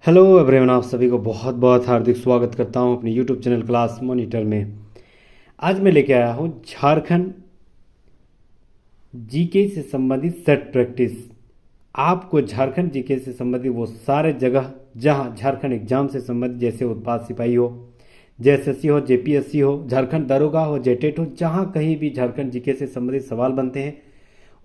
Hello everyone, आप सभी को बहुत बहुत हार्दिक स्वागत करता हूं अपने यूट्यूब चैनल क्लास मॉनिटर में। आज मैं लेके आया हूं झारखंड जीके से संबंधित सेट प्रैक्टिस। आपको झारखंड जीके से संबंधित वो सारे जगह जहां झारखंड एग्जाम से संबंधित, जैसे उत्पाद सिपाही हो, जेएसएससी हो, जेपीएससी हो, झारखंड दरोगा हो, जेटेट हो, जहां कहीं भी झारखंड जीके से संबंधित सवाल बनते हैं,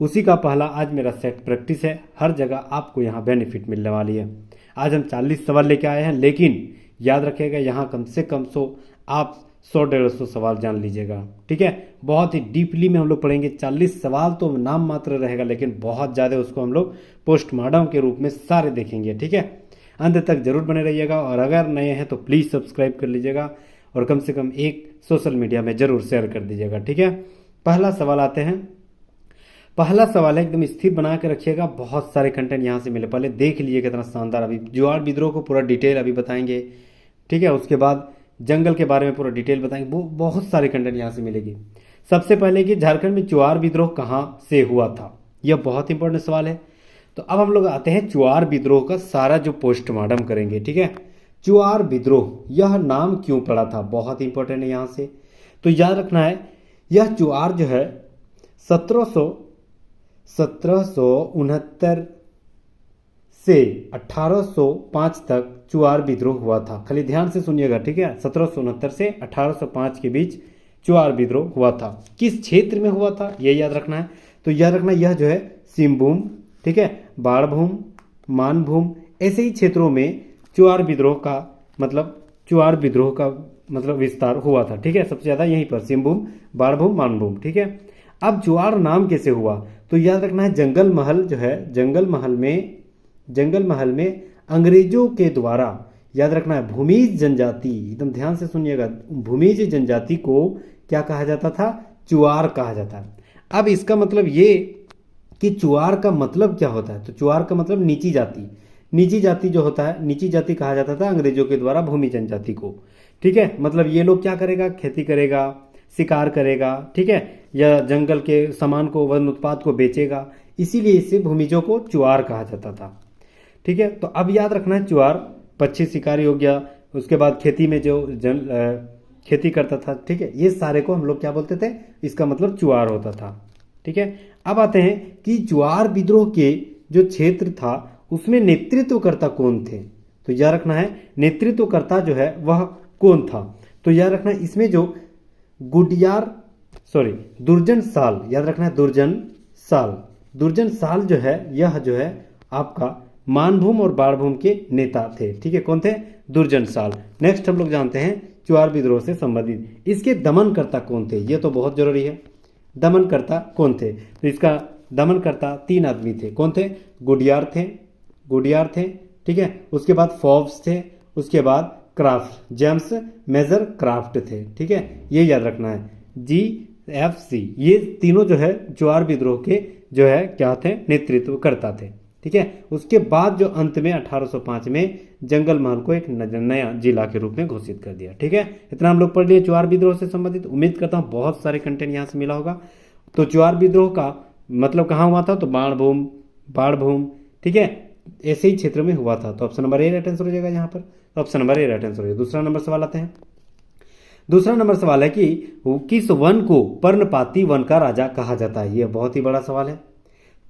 उसी का पहला आज मेरा सेट प्रैक्टिस है। हर जगह आपको यहाँ बेनिफिट मिलने वाली है। आज हम 40 सवाल लेके आए हैं, लेकिन याद रखिएगा यहाँ कम से कम 100, आप 100-150 सवाल जान लीजिएगा। ठीक है, बहुत ही डीपली में हम लोग पढ़ेंगे। 40 सवाल तो नाम मात्र रहेगा, लेकिन बहुत ज़्यादा उसको हम लोग पोस्टमार्टम के रूप में सारे देखेंगे। ठीक है, अंत तक जरूर बने रहिएगा, और अगर नए हैं तो प्लीज़ सब्सक्राइब कर लीजिएगा और कम से कम एक सोशल मीडिया में ज़रूर शेयर कर दीजिएगा। ठीक है, पहला सवाल आते हैं। पहला सवाल है, एकदम स्थिर बना के रखिएगा, बहुत सारे कंटेंट यहाँ से मिले। पहले देख लीजिए कितना शानदार। अभी ज्वार विद्रोह को पूरा डिटेल अभी बताएंगे। ठीक है, उसके बाद जंगल के बारे में पूरा डिटेल बताएंगे। वो बहुत सारे कंटेंट यहाँ से मिलेगी। सबसे पहले कि झारखंड में चुआर विद्रोह कहाँ से हुआ था, यह बहुत इंपॉर्टेंट सवाल है। तो अब हम लोग आते हैं चुआर विद्रोह का सारा जो पोस्टमार्टम करेंगे। ठीक है, चुआर विद्रोह यह नाम क्यों पड़ा था, बहुत इंपॉर्टेंट है यहाँ से। तो याद रखना है, यह चुआर जो है 1769 से 1805 तक चुआर विद्रोह हुआ था। खाली ध्यान से सुनिएगा। ठीक है, 1769 से 1805 के बीच चुआर विद्रोह हुआ था। किस क्षेत्र में हुआ था ये याद रखना है। तो याद रखना, यह जो है सिंहभूम, ठीक है, बाणभूम, मानभूम, ऐसे ही क्षेत्रों में चुआर विद्रोह का मतलब विस्तार हुआ था। ठीक है, सबसे ज्यादा यहीं पर सिंहभूम, बाणभूम, मानभूम। ठीक है, अब चुआर नाम कैसे हुआ, तो याद रखना है, जंगल महल जो है, जंगल महल में अंग्रेजों के द्वारा, याद रखना है, भूमिज जनजाति, एकदम ध्यान से सुनिएगा, भूमिज जनजाति को क्या कहा जाता था, चुआर कहा जाता है। अब इसका मतलब ये कि चुआर का मतलब क्या होता है, तो चुआर का मतलब नीची जाति। नीची जाति जो होता है, नीची जाति कहा जाता था अंग्रेजों के द्वारा भूमि जनजाति को। ठीक है, मतलब ये लोग क्या करेगा, खेती करेगा, शिकार करेगा, ठीक है, या जंगल के सामान को, वन उत्पाद को बेचेगा, इसीलिए इसे भूमिजों को चुआर कहा जाता था। ठीक है, तो अब याद रखना है, चुआर पक्षी शिकारी हो गया, उसके बाद खेती में जो खेती करता था। ठीक है, ये सारे को हम लोग क्या बोलते थे, इसका मतलब चुआर होता था। ठीक है, अब आते हैं कि चुआर विद्रोह के जो क्षेत्र था उसमें नेतृत्वकर्ता कौन थे। तो याद रखना है, नेतृत्वकर्ता जो है वह कौन था। तो याद रखना है, इसमें जो दुर्जन साल, याद रखना है, दुर्जन साल जो है, यह जो है आपका मानभूम और बाणभूम के नेता थे। ठीक है, कौन थे, दुर्जन साल। नेक्स्ट हम लोग जानते हैं चुआर विद्रोह से संबंधित इसके दमनकर्ता कौन थे, यह तो बहुत जरूरी है। दमनकर्ता कौन थे, तो इसका दमनकर्ता 3 आदमी थे। कौन थे, गुडियार थे। ठीक है, उसके बाद फोर्ब्स थे, उसके बाद क्राफ्ट, जेम्स मेजर क्राफ्ट थे। ठीक है, ये याद रखना है, GFC, ये तीनों जो है चुआर विद्रोह के जो है क्या थे, नेतृत्व करता थे। ठीक है, उसके बाद जो अंत में 1805 में जंगल महल को एक नया जिला के रूप में घोषित कर दिया। ठीक है, इतना हम लोग पढ़ लिए चुआर विद्रोह से संबंधित। उम्मीद करता हूँ बहुत सारे कंटेंट यहाँ से मिला होगा। तो चुआर विद्रोह का मतलब कहाँ हुआ था, तो बाणभूम, ठीक है, ऐसे ही क्षेत्र में हुआ था। तो option number A right answer हो जाएगा यहाँ पर। तो option number A right answer हो जाएगा। दूसरा नंबर सवाल आते हैं। दूसरा नंबर सवाल है कि किस वन को पर्णपाती वन का राजा कहा जाता है। यह बहुत ही बड़ा सवाल है।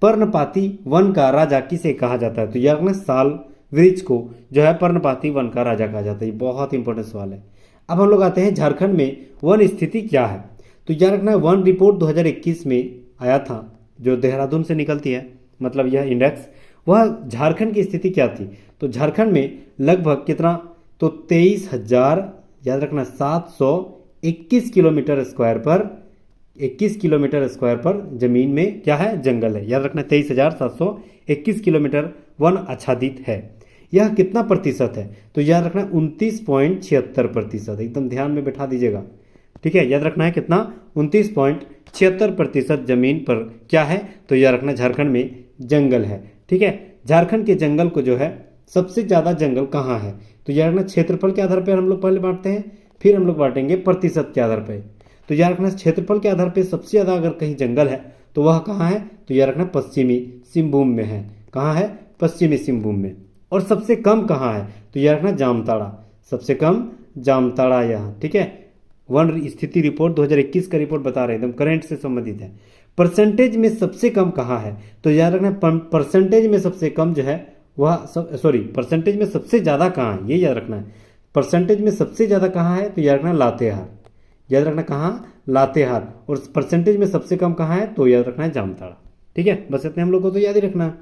पर्णपाती वन का राजा किसे कहा जाता है, तो यह ना साल वृक्ष को जो है पर्णपाती वन का राजा कहा जाता है। ये बहुत इंपॉर्टेंट सवाल है। अब हम लोग आते हैं झारखंड में वन स्थिति क्या है। तो याद रखना है, वन रिपोर्ट 2021 में आया था, जो देहरादून से निकलती है, मतलब यह इंडेक्स, वह झारखंड की स्थिति क्या थी। तो झारखंड में लगभग कितना, तो 23,000, याद रखना, 721 किलोमीटर स्क्वायर पर, 21 किलोमीटर स्क्वायर पर जमीन में क्या है, जंगल है। याद रखना, 23,721 किलोमीटर वन आच्छादित है। यह कितना प्रतिशत है, तो याद रखना 29.76%। एकदम ध्यान में बैठा दीजिएगा। ठीक है, याद रखना है कितना, 29.76% जमीन पर क्या है, तो याद रखना झारखंड में जंगल है। ठीक है, झारखंड के जंगल को जो है, सबसे ज्यादा जंगल कहाँ है, तो याद रखना क्षेत्रफल के आधार पर हम लोग पहले बांटते हैं, फिर हम लोग बांटेंगे प्रतिशत के आधार पर। तो याद रखना क्षेत्रफल के आधार पर सबसे ज्यादा अगर कहीं जंगल है तो वह कहाँ है, तो याद रखना पश्चिमी सिंहभूम में है। कहाँ है, पश्चिमी सिंहभूम में। और सबसे कम कहाँ है, तो याद रखना जामताड़ा, सबसे कम जामताड़ा यहाँ, ठीक है। वन स्थिति रिपोर्ट 2021 का रिपोर्ट बता रहे हैं, एकदम करंट से संबंधित है। परसेंटेज में सबसे कम कहाँ है, तो याद रखना परसेंटेज में सबसे कम जो है वह परसेंटेज में सबसे ज़्यादा कहाँ है, ये याद रखना है। परसेंटेज में सबसे ज़्यादा कहाँ है, तो याद रखना लातेहार, याद रखना कहाँ, लातेहार। और परसेंटेज में सबसे कम कहाँ है, तो याद रखना है जामताड़ा, ठीक है। बस इतने हम लोग को तो याद ही रखना है।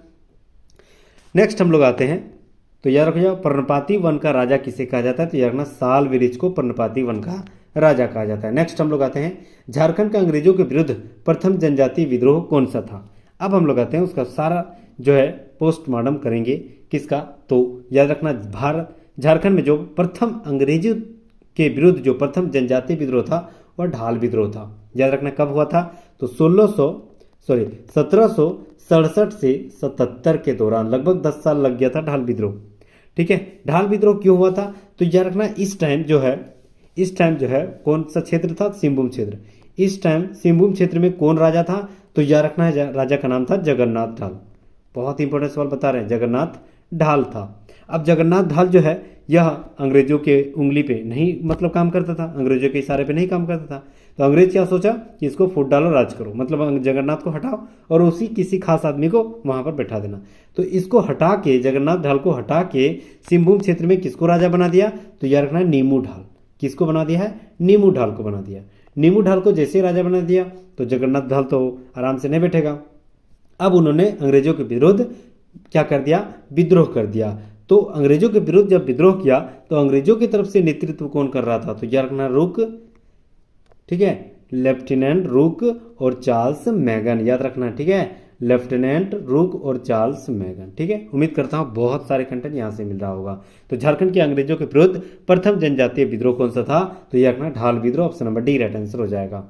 नेक्स्ट हम लोग आते हैं, तो याद रखिए पर्णपाती वन का राजा किसे कहा जाता है, तो याद रखना साल वृक्ष को पर्णपाती वन का राजा कहा जाता है। नेक्स्ट हम लोग आते हैं, झारखंड का अंग्रेजों के विरुद्ध प्रथम जनजातीय विद्रोह कौन सा था। अब हम लोग आते हैं उसका सारा जो है पोस्टमार्टम करेंगे किसका, तो याद रखना भारत झारखंड में जो प्रथम अंग्रेजों के विरुद्ध जो प्रथम जनजातीय विद्रोह था वह ढाल विद्रोह था। याद रखना कब हुआ था, तो 1767 से 77 के दौरान लगभग 10 साल लग गया था ढाल विद्रोह, ठीक है। ढाल विद्रोह क्यों हुआ था, तो याद रखना इस टाइम जो है कौन सा क्षेत्र था, सिंहभूम क्षेत्र। इस टाइम सिंहभूम क्षेत्र में कौन राजा था, तो याद रखना है राजा का नाम था जगन्नाथ ढाल। बहुत इंपॉर्टेंट सवाल बता रहे हैं, जगन्नाथ ढाल था। अब जगन्नाथ ढाल जो है यह अंग्रेजों के उंगली पे नहीं मतलब काम करता था, अंग्रेजों के इशारे पे नहीं काम करता था। तो अंग्रेज क्या सोचा कि इसको फूट डालो, राज करो, मतलब जगन्नाथ को हटाओ और उसी किसी खास आदमी को वहां पर बैठा देना। तो इसको हटा के, जगन्नाथ ढाल को हटा के सिंहभूम क्षेत्र में किसको राजा बना दिया, तो याद रखना नीमू ढाल। किसको बना दिया है, नीमू ढाल को बना दिया। नीमू ढाल को जैसे राजा बना दिया तो जगन्नाथ ढाल तो आराम से नहीं बैठेगा। अब उन्होंने अंग्रेजों के विरुद्ध क्या कर दिया, विद्रोह कर दिया। तो अंग्रेजों के विरुद्ध जब विद्रोह किया तो अंग्रेजों की तरफ से नेतृत्व कौन कर रहा था, तो याद रखना रुक, ठीक है, लेफ्टिनेंट रुक और चार्ल्स मैगन, याद रखना, ठीक है, लेफ्टिनेंट रुक और चार्ल्स मैगन, ठीक है। उम्मीद करता हूं बहुत सारे कंटेंट यहां से मिल रहा होगा। तो झारखंड के अंग्रेजों के विरुद्ध प्रथम जनजातीय विद्रोह कौन सा था, तो यह रखना ढाल विद्रोह, option number D right answer हो जाएगा।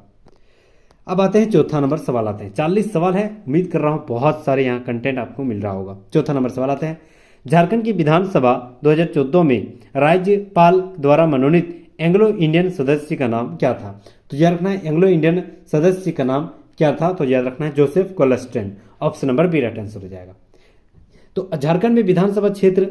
अब आते हैं चौथा नंबर सवाल आते हैं, 40 सवाल है, उम्मीद कर रहा हूं बहुत सारे यहाँ कंटेंट आपको मिल रहा होगा। चौथा नंबर सवाल आते हैं, झारखंड की विधानसभा 2014 में राज्यपाल द्वारा मनोनीत एंग्लो इंडियन सदस्य का नाम क्या था, तो याद रखना है एंग्लो इंडियन सदस्य का नाम क्या था, तो याद रखना है Joseph Galstaun, option number B right answer हो जाएगा। तो झारखंड में विधानसभा क्षेत्र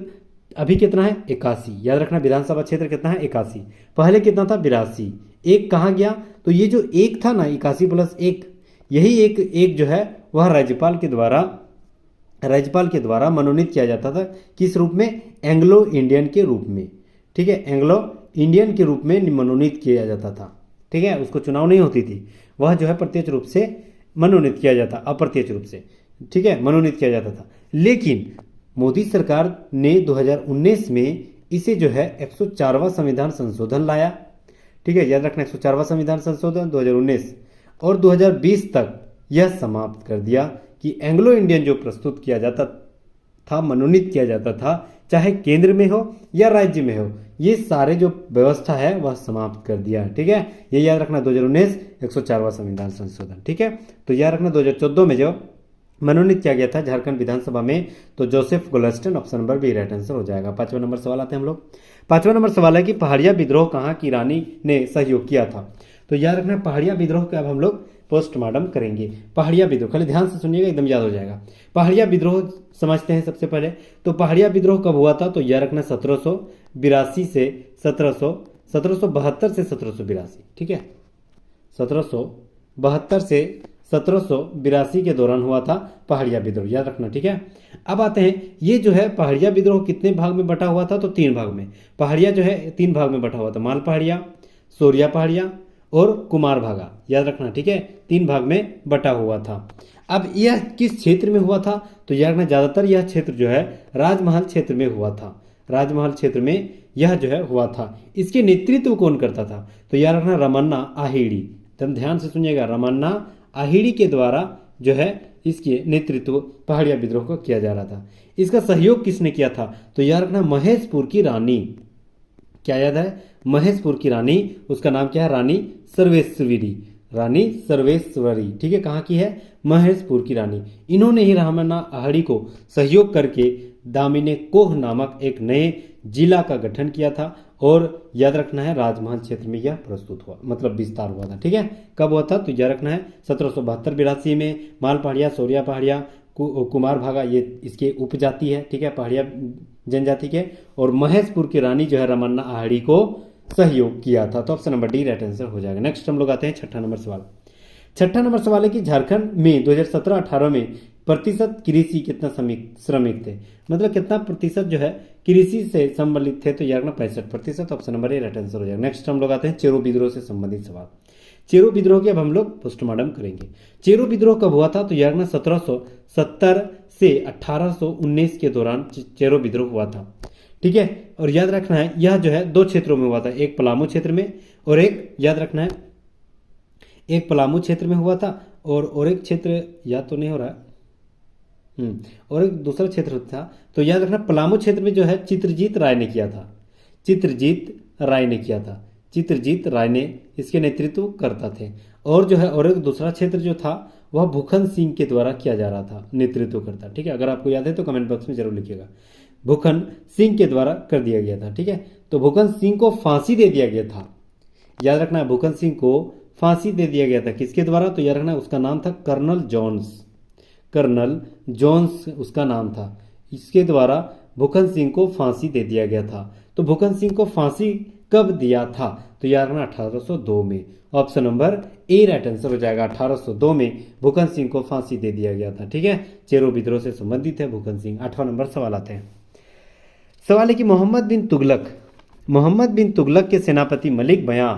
अभी कितना है, 81, याद रखना विधानसभा क्षेत्र कितना है, 81, पहले कितना था 82, एक कहाँ गया, तो ये जो एक था ना 81 प्लस 1, यही एक जो है वह राज्यपाल के द्वारा मनोनीत किया जाता था, किस रूप में, एंग्लो इंडियन के रूप में, ठीक है, एंग्लो इंडियन के रूप में मनोनीत किया जाता था, ठीक है। उसको चुनाव नहीं होती थी, वह जो है प्रत्यक्ष रूप से मनोनीत किया जाता, अप्रत्यक्ष रूप से, ठीक है, मनोनीत किया जाता था। लेकिन मोदी सरकार ने 2019 में इसे जो है 104वां संविधान संशोधन लाया, ठीक है, याद रखना 104वां संविधान संशोधन 2019, और 2020 तक यह समाप्त कर दिया कि एंग्लो इंडियन जो प्रस्तुत किया जाता था, मनोनीत किया जाता था, चाहे केंद्र में हो या राज्य में हो, ये सारे जो व्यवस्था है वह समाप्त कर दिया, ठीक है। ये याद रखना 2019 104वां संविधान संशोधन, ठीक है। तो याद रखना 2014 में जो मनोनीत किया गया था झारखंड विधानसभा में, तो Joseph Galstaun, option number B right answer हो जाएगा। 5वां नंबर सवाल आते हैं हम लोग। 5वां नंबर सवाल है कि पहाड़िया विद्रोह कहाँ की रानी ने सहयोग किया था, तो याद रखना पहाड़िया विद्रोह का अब हम लोग पोस्टमार्टम करेंगे। पहाड़िया विद्रोह खाली ध्यान से सुनिएगा, एकदम याद हो जाएगा। पहाड़िया विद्रोह समझते हैं सबसे पहले, तो पहाड़िया विद्रोह कब हुआ था, तो याद रखना 1772 से 1772 से 1782, ठीक है, 1772 से 1782 के दौरान हुआ था पहाड़िया विद्रोह, याद रखना, ठीक है। अब आते हैं, ये जो है पहाड़िया विद्रोह कितने भाग में बटा हुआ था, तो 3 भाग में। पहाड़िया जो है 3 भाग में बटा हुआ था, माल पहाड़िया, सोरिया पहाड़िया और कुमार भागा, याद रखना, ठीक है, 3 भाग में बटा हुआ था। अब यह किस क्षेत्र में हुआ था, तो याद रखना ज्यादातर यह क्षेत्र जो है राजमहल क्षेत्र में हुआ था, राजमहल क्षेत्र में यह जो है हुआ था। इसके नेतृत्व कौन करता था, तो याद रखना रमन्ना आहिड़ी, एकदम ध्यान से सुनिएगा, रमन्ना आहिड़ी के द्वारा जो है इसके नेतृत्व पहाड़िया विद्रोह को किया जा रहा था। इसका सहयोग किसने किया था, तो याद रखना महेशपुर की रानी, क्या याद है, महेशपुर की रानी, उसका नाम क्या है, रानी सर्वेश्वरी, रानी सर्वेश्वरी, ठीक है, कहाँ की है, महेशपुर की रानी। इन्होंने ही रमन्ना आहिड़ी को सहयोग करके दामिनी कोह नामक एक नए जिला का गठन किया था, और याद रखना है राजमहल क्षेत्र में यह प्रस्तुत हुआ, मतलब विस्तार हुआ था, ठीक है। कब हुआ था, तो याद रखना है 1772-82 में माल पहाड़िया, सोरिया पहाड़िया, कुमार भागा ये इसके उपजाति है, ठीक है, पहाड़िया जनजाति के। और महेशपुर की रानी जो है रमन्ना आहड़ी को सहयोग किया था। तो option number D right answer हो जाएगा। नेक्स्ट हम लोग आते हैं छठा नंबर सवाल। छठा नंबर सवाल है कि झारखंड में 2017-18 में प्रतिशत कृषि कितना श्रमिक थे, मतलब कितना प्रतिशत जो है कृषि से संबंधित थे, तो यार ना 65%। Option number A right answer हो जाएगा। नेक्स्ट हम लोग आते हैं चेरो विद्रोह से संबंधित सवाल। चेरो विद्रोह की अब हम लोग पोस्टमार्टम करेंगे। चेरो विद्रोह कब हुआ था, तो यार ना 1770 से 1819 के दौरान चेरो विद्रोह हुआ था, ठीक है। और याद रखना है यह जो है दो क्षेत्रों में हुआ था, एक पलामू क्षेत्र में और एक, याद रखना है, एक पलामू क्षेत्र में हुआ था और एक क्षेत्र याद तो नहीं हो रहा, और एक दूसरा क्षेत्र था। तो याद रखना पलामू क्षेत्र में जो है चित्रजीत राय ने किया था, चित्रजीत राय ने किया था, चित्रजीत राय ने इसके नेतृत्व करता थे। और जो है और एक दूसरा क्षेत्र जो था वह भूखन सिंह के द्वारा किया जा रहा था, नेतृत्व करता, ठीक है। अगर आपको याद है तो कमेंट बॉक्स में जरूर लिखिएगा। भूखन सिंह के द्वारा कर दिया गया था, ठीक है। तो भूखन सिंह को फांसी दे दिया गया था, याद रखना, भूखन सिंह को फांसी दे दिया गया था, किसके द्वारा, तो याद रखना उसका नाम था कर्नल जॉन्स, कर्नल जॉन्स उसका नाम था, इसके द्वारा भूखन सिंह को फांसी दे दिया गया था। तो भूखन सिंह को फांसी कब दिया था, तो याद रखना 1802 में। Option number A right answer हो जाएगा। 1802 में भूखन सिंह को फांसी दे दिया गया था, ठीक है। चेरो विद्रोह से संबंधित है भूखन सिंह। 8वां नंबर सवाल आते हैं। सवाल है कि मोहम्मद बिन तुगलक के सेनापति मलिक बयां,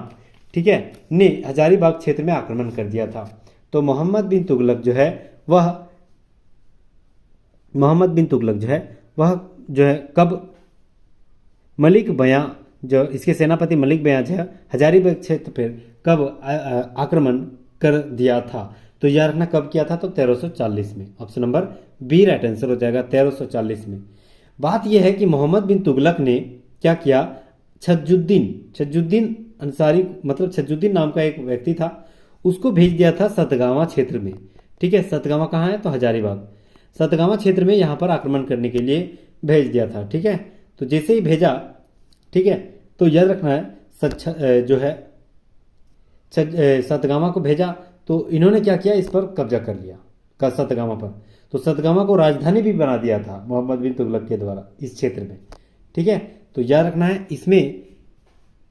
ठीक है, ने हजारीबाग क्षेत्र में आक्रमण कर दिया था। तो मोहम्मद बिन तुगलक जो है वह कब, मलिक बयां जो इसके सेनापति मलिक बयां जो है हजारीबाग क्षेत्र पर कब आक्रमण कर दिया था, तो याद रखना कब किया था, तो 1340 में। Option number B right answer हो जाएगा, 1340 में। बात यह है कि मोहम्मद बिन तुगलक ने क्या किया, छज्जुद्दीन अंसारी, मतलब छज्जुद्दीन नाम का एक व्यक्ति था, उसको भेज दिया था सतगावा क्षेत्र में, ठीक है। सतगावा कहाँ है, तो हजारीबाग, सतगावा क्षेत्र में यहाँ पर आक्रमण करने के लिए भेज दिया था, ठीक है। तो जैसे ही भेजा, ठीक है, तो याद रखना है जो है सतगावा को भेजा, तो इन्होंने क्या किया, इस पर कब्जा कर लिया सतगावा पर। तो सतगावा को राजधानी भी बना दिया था मोहम्मद बिन तुगलक के द्वारा इस क्षेत्र में, ठीक है। तो याद रखना है इसमें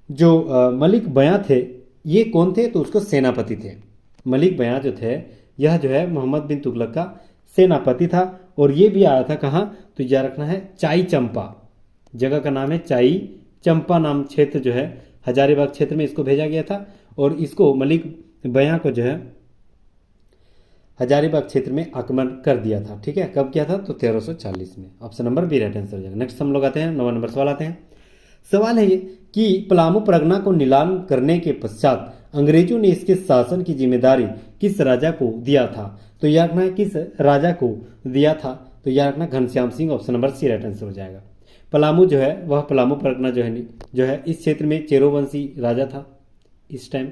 जो मलिक बयां थे ये कौन थे, तो उसको सेनापति थे। मलिक बयां जो थे यह जो है मोहम्मद बिन तुगलक का सेनापति था। और ये भी आया था कहाँ, तो याद रखना है चाई चंपा, जगह का नाम है चाई चंपा नाम क्षेत्र जो है हजारीबाग क्षेत्र में इसको भेजा गया था। और इसको मलिक बयां को जो है हजारीबाग क्षेत्र में आक्रमण कर दिया था, ठीक है। कब किया था, तो 1340 में। Option number B right answer हो जाएगा। नेक्स्ट हम लोग आते हैं 9वां नंबर सवाल आते हैं। सवाल है ये कि पलामू परगना को नीलाम करने के पश्चात अंग्रेजों ने इसके शासन की जिम्मेदारी किस राजा को दिया था, तो याद रखना किस राजा को दिया था, तो याद रखना Ghanshyam Singh. Option number C right answer हो जाएगा। पलामू जो है वह पलामू परगना जो है इस क्षेत्र में चेरोवंशी राजा था इस टाइम,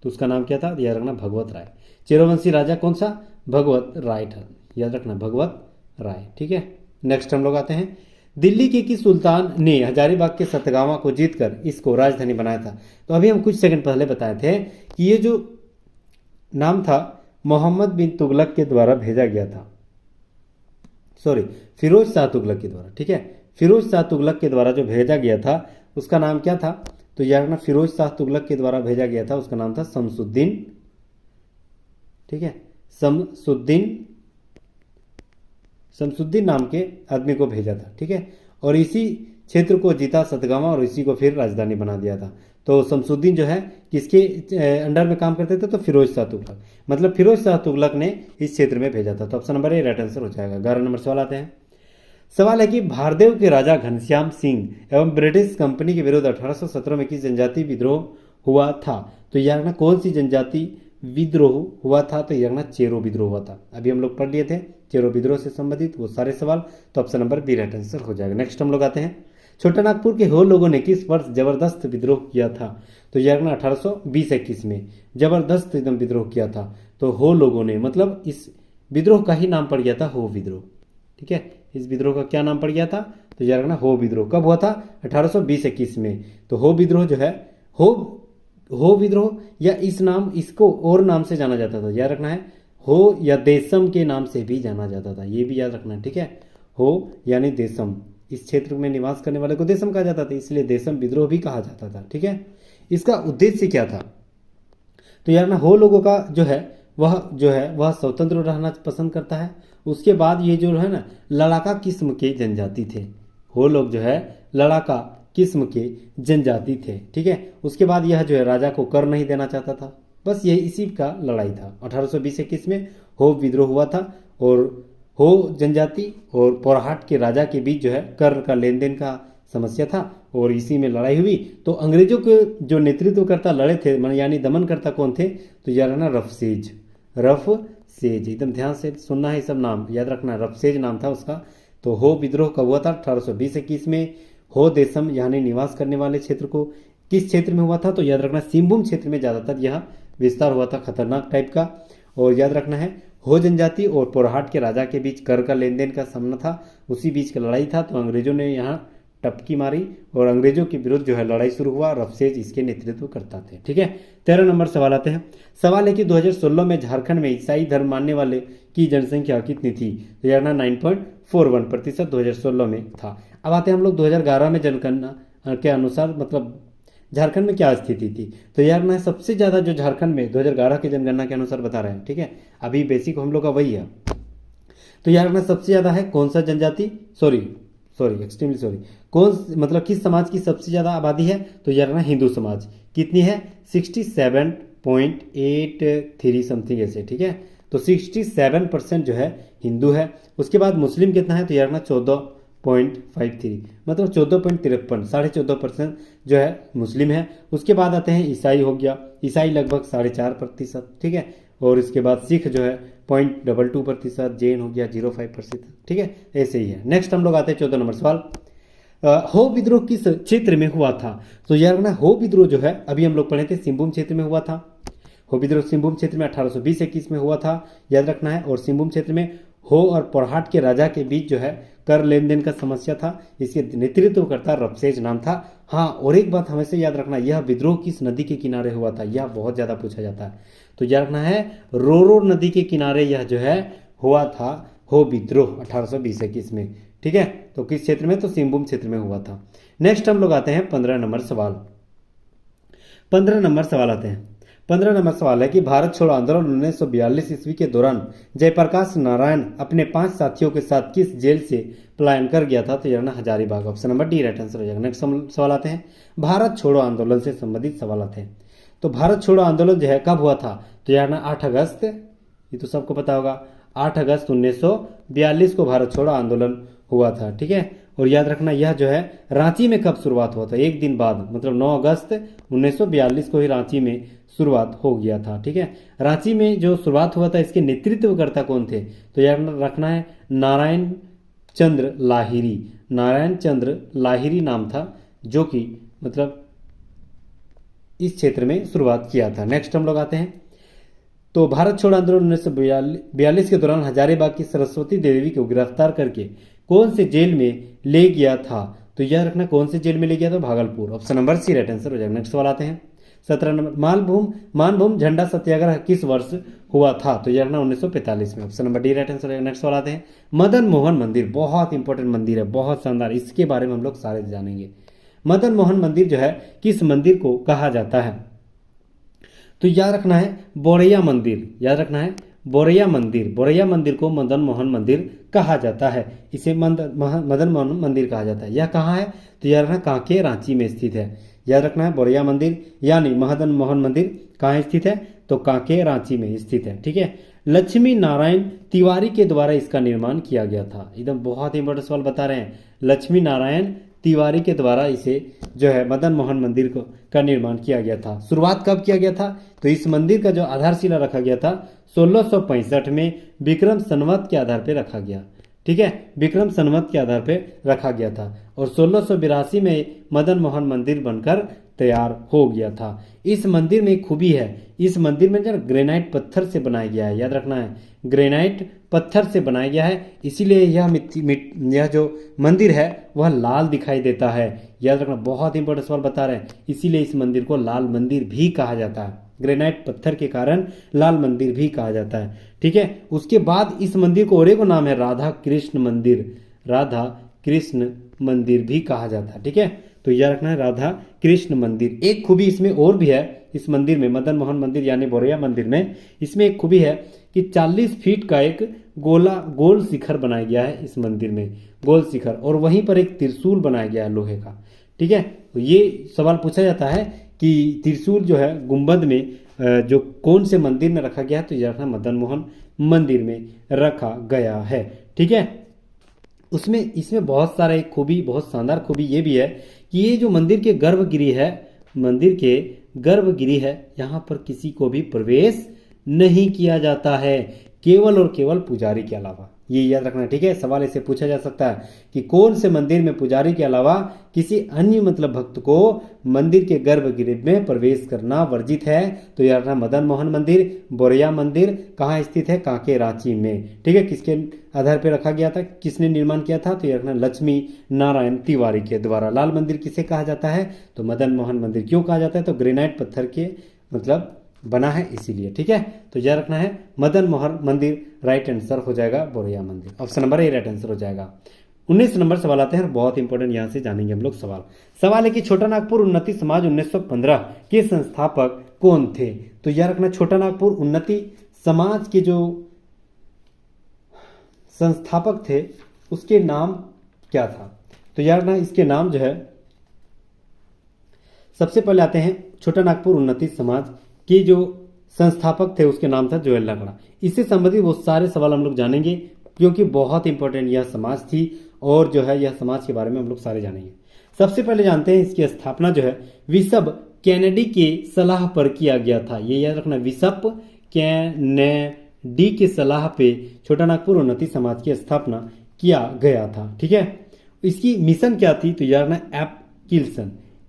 तो उसका नाम क्या था, याद रखना भगवत राय। चेरोवंशी राजा कौन सा, भगवत राय था, याद रखना भगवत राय, ठीक है। नेक्स्ट हम लोग आते हैं दिल्ली के किस सुल्तान ने हजारीबाग के सतगावा को जीतकर इसको राजधानी बनाया था। तो अभी हम कुछ सेकंड पहले बताए थे कि ये जो नाम था मोहम्मद बिन तुगलक के द्वारा भेजा गया था, सॉरी फिरोज शाह तुगलक के द्वारा, ठीक है। फिरोज शाह तुगलक के द्वारा जो भेजा गया था उसका नाम क्या था, तो याद रखना फिरोज शाह तुगलक के द्वारा भेजा गया था, उसका नाम था शमसुद्दीन, ठीक है। शमसुद्दीन नाम के आदमी को भेजा था, ठीक है। और इसी क्षेत्र को जीता सतगावा और इसी को फिर राजधानी बना दिया था। तो शमसुद्दीन जो है किसके अंडर में काम करते थे, तो फिरोज शाह तुगलक, मतलब फिरोज शाह तुगलक ने इस क्षेत्र में भेजा था। तो option number A right answer हो जाएगा। 11 नंबर सवाल आते हैं। सवाल है कि भारदेव के राजा घनश्याम सिंह एवं ब्रिटिश कंपनी के विरुद्ध 1817 में किस जनजाति विद्रोह हुआ था, तो यह रखना कौन सी जनजाति विद्रोह हुआ था, तो यह रखना चेरो विद्रोह हुआ था। अभी हम लोग पढ़ लिए थे चेरो विद्रोह से संबंधित वो सारे सवाल, तो option number B right answer हो जाएगा। नेक्स्ट हम लोग आते हैं छोटा नागपुर के हो लोगों ने किस वर्ष जबरदस्त विद्रोह किया था, तो यह रखना 1820-21 में जबरदस्त एकदम विद्रोह किया था। तो हो लोगों ने मतलब इस विद्रोह का ही नाम पड़ गया था हो विद्रोह, ठीक है। इस विद्रोह का क्या नाम पड़ गया था, तो याद रखना हो विद्रोह। कब हुआ था, 1820-21 में। तो हो विद्रोह जो है हो विद्रोह या इसको और नाम से जाना जाता था, याद रखना है हो या देशम के नाम से भी जाना जाता था, ये भी याद रखना, ठीक है। हो यानी देशम, इस क्षेत्र में निवास करने वाले को देशम कहा जाता था, इसलिए देशम विद्रोह भी कहा जाता था, ठीक है। इसका उद्देश्य क्या था, तो यार ना हो लोगों का जो है वह स्वतंत्र रहना पसंद करता है। उसके बाद ये जो है ना लड़ाका किस्म के जनजाति थे, हो लोग जो है लड़ाका किस्म के जनजाति थे, ठीक है। उसके बाद यह जो है राजा को कर नहीं देना चाहता था, बस यही इसी का लड़ाई था। 1820-21 में हो विद्रोह हुआ था और हो जनजाति और पोरहाट के राजा के बीच जो है कर का लेन देन का समस्या था और इसी में लड़ाई हुई। तो अंग्रेजों के जो नेतृत्वकर्ता लड़े थे यानी दमनकर्ता कौन थे, तो यार ना रफसेज, रफसेज, एकदम ध्यान से सुनना है, सब नाम याद रखना, रफसेज नाम था उसका। तो हो विद्रोह कब हुआ था, 1820-21 में। हो देशम यानी निवास करने वाले क्षेत्र को किस क्षेत्र में हुआ था, तो याद रखना सिंहभूम क्षेत्र में ज़्यादातर यह विस्तार हुआ था, खतरनाक टाइप का। और याद रखना है हो जनजाति और पोरहाट के राजा के बीच कर का लेन देन का सामना था, उसी बीच का लड़ाई था। तो अंग्रेजों ने यहाँ टपकी मारी और अंग्रेजों के विरुद्ध जो है लड़ाई शुरू हुआ। रफसेज इसके नेतृत्व करता थे, ठीक है। 13 नंबर सवाल आते हैं। सवाल है कि 2016 में झारखंड में ईसाई धर्म मानने वाले की जनसंख्या कितनी थी, तो यार ना 9.41% 2016 में था। अब आते हैं हम लोग 2011 में जनगणना के अनुसार, मतलब झारखंड में क्या स्थिति थी, तो यार ना सबसे ज़्यादा जो झारखंड में 2011 की जनगणना के अनुसार बता रहे हैं, ठीक है। अभी बेसिक हम लोग का वही है। तो यार ना सबसे ज़्यादा है कौन सा जनजाति, एक्सट्रीमली सॉरी, कौन मतलब किस समाज की सबसे ज़्यादा आबादी है, तो यार ना हिंदू समाज। कितनी है, 67.83 समथिंग ऐसे, ठीक है। तो 67% जो है हिंदू है। उसके बाद मुस्लिम कितना है, तो यार ना 14.53, मतलब 14.53, 14.5% जो है मुस्लिम है। उसके बाद आते हैं ईसाई हो गया, ईसाई लगभग 4.5%, ठीक है। और इसके बाद सिख जो है 0.22%, जैन हो गया 0.5%, ठीक है। ऐसे ही है। नेक्स्ट हम लोग आते हैं 14 नंबर सवाल। हो विद्रोह किस क्षेत्र में हुआ था, तो यार ना हो विद्रोह जो है अभी हम लोग पढ़े थे सिंहभूम क्षेत्र में हुआ था। हो विद्रोह सिंहभूम क्षेत्र में 1820-21 में हुआ था, याद रखना है। और सिंहभूम क्षेत्र में हो और पोरहाट के राजा के बीच जो है कर लेन देन का समस्या था, इसके नेतृत्वकर्ता रफसेज नाम था। हाँ, और एक बात हमेशा याद रखना, यह विद्रोह किस नदी के किनारे हुआ था, यह बहुत ज़्यादा पूछा जाता है। तो याद रखना है रोरो नदी के किनारे यह जो है हुआ था हो विद्रोह 1820-21 में, ठीक है। तो किस क्षेत्र में, तो सिंहभूम क्षेत्र में हुआ था। नेक्स्ट हम लोग आते हैं 15 नंबर सवाल। 15 नंबर सवाल आते हैं। 15 नंबर सवाल है कि भारत छोड़ो आंदोलन 1942 ईस्वी के दौरान जयप्रकाश नारायण अपने 5 साथियों के साथ किस जेल से पलायन कर गया था, तो यार ना Hazaribagh. Option number D right answer हो जाएगा। नेक्स्ट सवाल आते हैं, भारत छोड़ो आंदोलन से संबंधित सवाल आते हैं। तो भारत छोड़ो आंदोलन जो है कब हुआ था, तो यार ना 8 अगस्त, ये तो सबको पता होगा, 8 अगस्त 1942 को भारत छोड़ो आंदोलन हुआ था, ठीक है। और याद रखना यह जो है रांची में कब शुरुआत हुआ था, एक दिन बाद, मतलब 9 अगस्त 1942 को ही रांची में शुरुआत हो गया था, ठीक है। रांची में जो शुरुआत हुआ था इसके नेतृत्वकर्ता कौन थे, तो याद रखना है नारायण चंद्र लाहिरी, नारायण चंद्र लाहिरी नाम था, जो कि मतलब इस क्षेत्र में शुरुआत किया था। नेक्स्ट हम लोग आते हैं। तो भारत छोड़ो आंदोलन 1942 के दौरान हजारीबाग की सरस्वती देवी को गिरफ्तार करके कौन से जेल में ले गया था, तो यह रखना कौन से जेल में ले गया था, Bhagalpur. Option number C right answer हो जाएगा। नेक्स्ट सवाल आते हैं 17 नंबर, मानभूम झंडा सत्याग्रह किस वर्ष हुआ था, तो यह रखना 1945 में। Option number D right answer हो जाएगा। नेक्स्ट सवाल आते हैं, मदन मोहन मंदिर बहुत इंपॉर्टेंट मंदिर है, बहुत शानदार, इसके बारे में हम लोग सारे जानेंगे। मदन मोहन मंदिर जो है किस मंदिर को कहा जाता है, तो याद रखना है बोरैया मंदिर, याद रखना है बोरैया मंदिर को मदन मोहन मंदिर कहा जाता है। इसे मदन मोहन मंदिर कहा जाता है। यह कहाँ है, तो याद रखना कांके रांची में स्थित है। याद रखना है बोरैया मंदिर यानी मदन मोहन मंदिर कहाँ स्थित है, तो कांके रांची में स्थित है, ठीक है। लक्ष्मी नारायण तिवारी के द्वारा इसका निर्माण किया गया था, एकदम बहुत इंपॉर्टेंट सवाल बता रहे हैं। लक्ष्मी नारायण तिवारी के द्वारा इसे जो है मदन मोहन मंदिर का निर्माण किया गया था। शुरुआत कब किया गया था, तो इस मंदिर का जो आधारशिला रखा गया था 1665 में विक्रम संवत के आधार पर रखा गया, ठीक है। विक्रम संवत के आधार पर रखा गया था और 1682 में मदन मोहन मंदिर बनकर तैयार हो गया था। इस मंदिर में एक खूबी है, इस मंदिर में जो ग्रेनाइट पत्थर से बनाया गया है, याद रखना है ग्रेनाइट पत्थर से बनाया गया है, इसीलिए यह जो मंदिर है वह लाल दिखाई देता है। याद रखना बहुत इंपॉर्टेंट सवाल बता रहे हैं, इसीलिए इस मंदिर को लाल मंदिर भी कहा जाता है, ग्रेनाइट पत्थर के कारण लाल मंदिर भी कहा जाता है। ठीक है, उसके बाद इस मंदिर को और एक नाम है राधा कृष्ण मंदिर, राधा कृष्ण मंदिर भी कहा जाता है। ठीक है, तो याद रखना है राधा कृष्ण मंदिर। एक खूबी इसमें और भी है, इस मंदिर में मदन मोहन मंदिर यानी बोरैया मंदिर में इसमें एक खूबी है कि 40 फीट का एक गोल शिखर बनाया गया है इस मंदिर में, गोल शिखर, और वहीं पर एक त्रिशूल बनाया गया है लोहे का। ठीक है, तो ये सवाल पूछा जाता है कि त्रिशूल जो है गुंबद में जो कौन से मंदिर में रखा गया है, तो यह मदन मोहन मंदिर में रखा गया है। ठीक है, उसमें इसमें बहुत सारा एक खूबी, बहुत शानदार खूबी ये भी है कि ये जो मंदिर के गर्भगृह है, मंदिर के गर्भगृह है, यहाँ पर किसी को भी प्रवेश नहीं किया जाता है, केवल और केवल पुजारी के अलावा। ये याद रखना। ठीक है, सवाल ऐसे पूछा जा सकता है कि कौन से मंदिर में पुजारी के अलावा किसी अन्य भक्त को मंदिर के गर्भगृह में प्रवेश करना वर्जित है, तो याद रखना मदन मोहन मंदिर, बोरैया मंदिर कहाँ स्थित है, कांके रांची में। ठीक है, किसके आधार पर रखा गया था, किसने निर्माण किया था, तो याद रखना लक्ष्मी नारायण तिवारी के द्वारा। लाल मंदिर किसे कहा जाता है, तो मदन मोहन मंदिर। क्यों कहा जाता है, तो ग्रेनाइट पत्थर के बना है इसीलिए। ठीक है, तो यह रखना है मदन मोहन मंदिर, राइट आंसर हो जाएगा बोरैया मंदिर, option number A right answer हो जाएगा। 19 नंबर सवाल आते हैं, बहुत इंपॉर्टेंट, यहां से जानेंगे हम लोग सवाल है कि छोटा नागपुर उन्नति समाज 1915 के संस्थापक कौन थे, तो यह रखना छोटा नागपुर उन्नति समाज के जो संस्थापक थे उसके नाम क्या था, तो यार ना इसके नाम जो है सबसे पहले आते हैं छोटा नागपुर उन्नति समाज के जो संस्थापक थे उसके नाम था जोएल लकड़ा। इससे संबंधित वो सारे सवाल हम लोग जानेंगे क्योंकि बहुत इंपॉर्टेंट यह समाज थी और जो है यह समाज के बारे में हम लोग सारे जानेंगे। सबसे पहले जानते हैं इसकी स्थापना जो है विशप कैनेडी के सलाह पर किया गया था। ये याद रखना, विशप कैनेडी के सलाह पे छोटा नागपुर उन्नति समाज की स्थापना किया गया था। ठीक है, इसकी मिशन क्या थी, तो याद रखना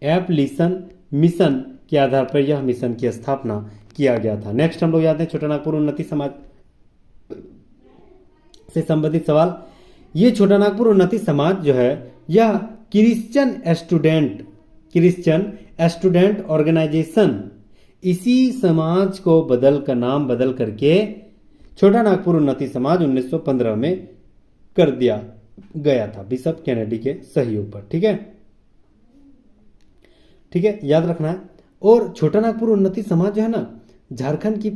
एप्लिसन मिशन के आधार पर यह मिशन की स्थापना किया गया था। नेक्स्ट हम लोग याद हैं छोटा नागपुर उन्नति समाज से संबंधित सवाल। ये छोटा नागपुर उन्नति समाज जो है यह क्रिश्चियन स्टूडेंट ऑर्गेनाइजेशन, इसी समाज को नाम बदल करके छोटा नागपुर उन्नति समाज 1915 में कर दिया गया था बिशप कैनेडी के सहयोग पर। ठीक है, याद रखना है। और छोटा नागपुर उन्नति समाज जो है ना झारखंड की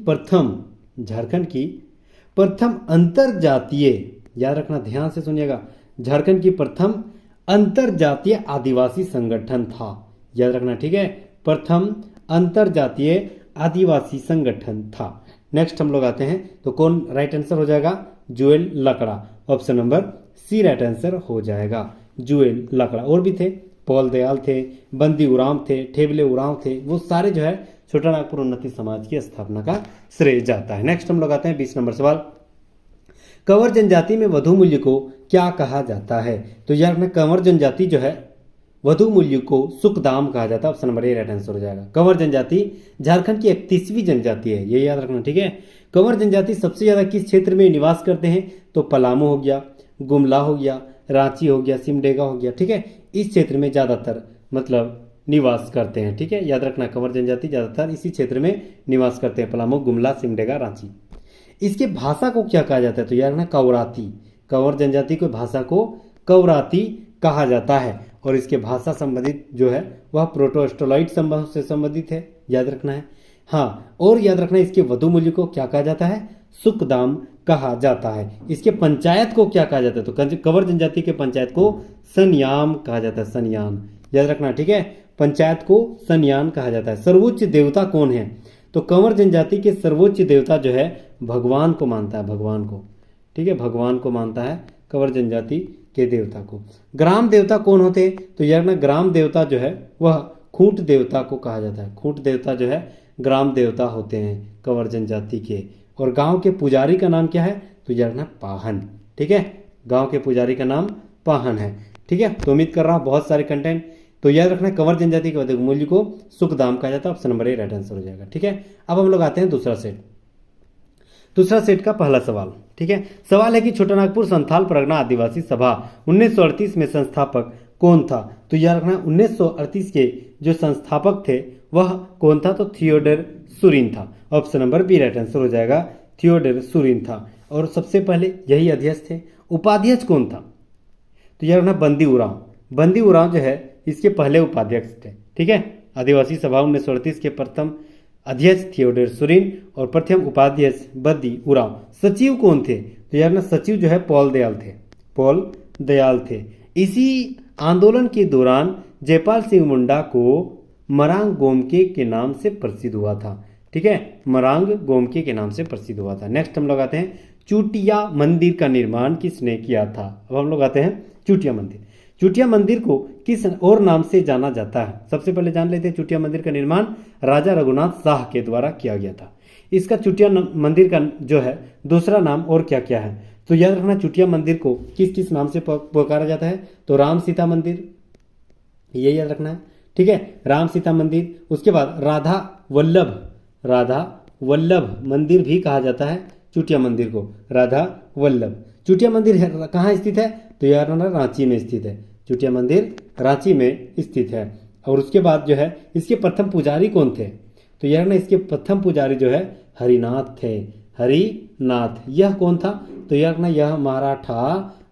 प्रथम अंतरजातीय, याद रखना ध्यान से सुनिएगा, झारखंड की प्रथम अंतरजातीय आदिवासी संगठन था। याद रखना, ठीक है, प्रथम अंतरजातीय आदिवासी संगठन था। नेक्स्ट हम लोग आते हैं, तो कौन राइट आंसर हो जाएगा, Joel Lakra, option number C right answer हो जाएगा, जोएल लकड़ा। और भी थे, पॉल दयाल थे, बंदी उरांव थे, ठेबले उरांव थे, वो सारे जो है छोटा नागपुर उन्नति समाज की स्थापना का श्रेय जाता है। नेक्स्ट हम लोग आते हैं 20 नंबर सवाल। कंवर जनजाति में वधु मूल्य को क्या कहा जाता है, तो यार में कंवर जनजाति जो है वधु मूल्य को सुखदाम कहा जाता है, option number A right answer हो जाएगा। कंवर जनजाति झारखंड की 31वीं जनजाति है, ये याद रखना। ठीक है, कंवर जनजाति सबसे ज्यादा किस क्षेत्र में निवास करते हैं, तो पलामू हो गया, गुमला हो गया, रांची हो गया, सिमडेगा हो गया। ठीक है, इस क्षेत्र में ज्यादातर निवास करते हैं। ठीक है, याद रखना, कंवर जनजाति ज्यादातर इसी क्षेत्र में निवास करते हैं, पलामू, गुमला, सिमडेगा, रांची। इसके भाषा को क्या कहा जाता है, तो याद रखना कौराती, कंवर जनजाति की भाषा को कौराती कहा जाता है। और इसके भाषा संबंधित जो है वह प्रोटोस्टोलॉइड से संबंधित है, याद रखना है। हाँ, और याद रखना इसके वधु मूल्य को क्या कहा जाता है, सुखदाम कहा जाता है। इसके पंचायत को क्या कहा जाता है, तो कंवर जनजाति के पंचायत को सन्याम कहा जाता है, सन्यान, याद रखना। ठीक है, पंचायत को सन्यान कहा जाता है। सर्वोच्च देवता कौन है, तो कंवर जनजाति के सर्वोच्च देवता जो है भगवान को मानता है, भगवान को। ठीक है, भगवान को मानता है कंवर जनजाति के देवता को। ग्राम देवता कौन होते हैं, तो यार ना ग्राम देवता जो है वह खूंट देवता को कहा जाता है। खूंट देवता जो है ग्राम देवता होते हैं कंवर जनजाति के। और गांव के पुजारी का नाम क्या है, तो यार ना पाहन। ठीक है, गांव के पुजारी का नाम पाहन है। ठीक है, तो उम्मीद कर रहा हूं बहुत सारे कंटेंट, तो याद रखना कंवर जनजाति के वधु मूल्य को सुखदाम कहा जाता है, option number A right answer हो जाएगा। ठीक है, अब हम लोग आते हैं दूसरा सेट का पहला सवाल। ठीक है, सवाल है कि छोटा नागपुर संथाल परगना आदिवासी सभा 1938 में संस्थापक कौन था, तो याद रखना 1938 के जो संस्थापक थे वह कौन था? तो थियोडर सुरीन था। Option number B right answer हो जाएगा, थियोडर सुरीन था। और सबसे पहले यही अध्यक्ष थे। उपाध्यक्ष कौन था? तो यह ना बंदी उरांव। बंदी उरांव जो है इसके पहले उपाध्यक्ष थे। ठीक है, आदिवासी सभा 1938 के प्रथम अध्यक्ष थियोडर सुरीन और प्रथम उपाध्यक्ष बंदी उरांव। सचिव कौन थे? तो यार ना सचिव जो है पॉल दयाल थे। पॉल दयाल थे। इसी आंदोलन के दौरान जयपाल सिंह मुंडा को मरांग गोमके के नाम से प्रसिद्ध हुआ था। ठीक है, मरांग गोमके के नाम से प्रसिद्ध हुआ था। नेक्स्ट हम लोग आते हैं चूटिया मंदिर का निर्माण किसने किया था? अब हम लोग आते हैं चूटिया मंदिर। चूटिया मंदिर को किस और नाम से जाना जाता है? सबसे पहले जान लेते हैं चूटिया मंदिर का निर्माण राजा रघुनाथ शाह के द्वारा किया गया था। इसका चूटिया मंदिर का जो है दूसरा नाम और क्या क्या है? तो याद रखना चूटिया मंदिर को किस किस नाम से पुकारा जाता है? तो राम सीता मंदिर, ये याद रखना है। ठीक है, राम सीता मंदिर। उसके बाद राधा वल्लभ मंदिर भी कहा जाता है चूटिया मंदिर को, राधा वल्लभ। चूटिया मंदिर कहाँ स्थित है? तो यार ना रांची में स्थित है। चूटिया मंदिर रांची में स्थित है। और उसके बाद जो है इसके प्रथम पुजारी कौन थे? तो यार ना इसके प्रथम पुजारी जो है हरिनाथ थे। हरिनाथ, यह कौन था? तो यार ना यह मराठा